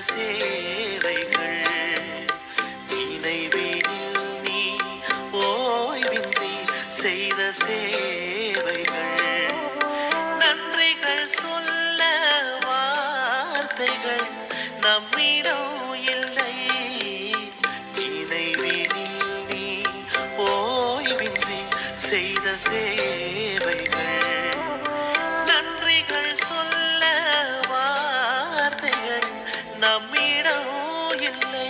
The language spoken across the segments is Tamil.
சேவைகள் நினைவினில் நீ ஓய்வின்றி செய்த சேவைகள் நன்றிகள் சொல்ல வார்த்தைகள் நம்மிடம் இல்லை. நினைவினில் நீ ஓய்வின்றி செய்த சேவைகள் நன்றிகள் சொல்ல வார்த்தைகள் நம்மிடம் இல்லை.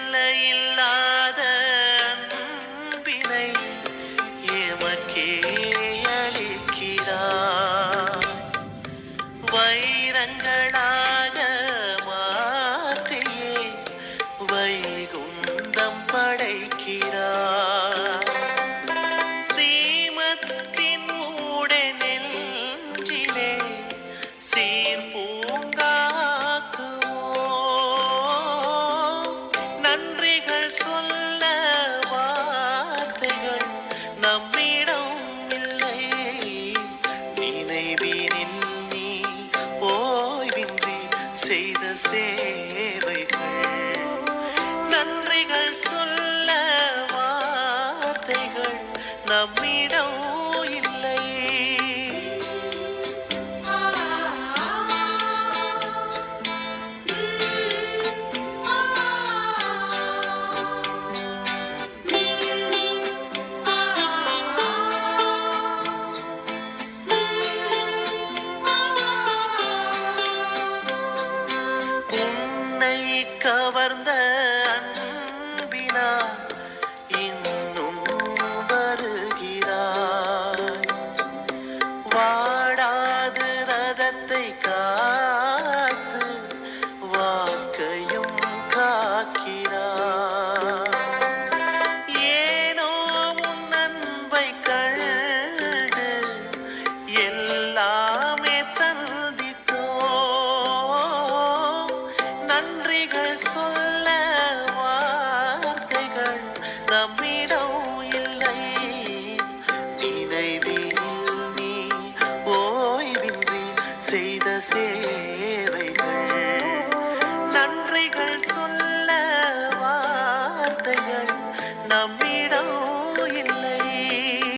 எல்லையில்லாத அன்பினை எமக்கே அளிக்கிறார். வைரங்களாக மாற்றியே வைகுந்தம் படைக்கிறார். சீமத்தின் ஊடே நெஞ்சிலே சீர் பூங்காக்குவோம். நன்றிகள் சொல்ல வார்த்தைகள் நம்மிடம் இல்லை. நினைவினில் நீ ஓய்வின்றி செய்த சேவைகள் நன்றிகள் சொல்ல வார்த்தைகள் நம்மிடம் இல்லை. உன்னை கவர்ந்த அன்பினால் இன்னும் வருகிறாய். வாடாது ரதத்தை காத்து வாக்கையும் காக்கிறாய். ஏனோ உன் அன்பை கண்டு எல்லாமே தந்திட்டோம். நன்றிகள் சொல்ல வார்த்தைகள் நம்மிடம் இல்லை. நினைவினில் நீ ஓய்வின்றி செய்த சேவைகள் நன்றிகள் சொல்ல வார்த்தைகள் நம்மிடம்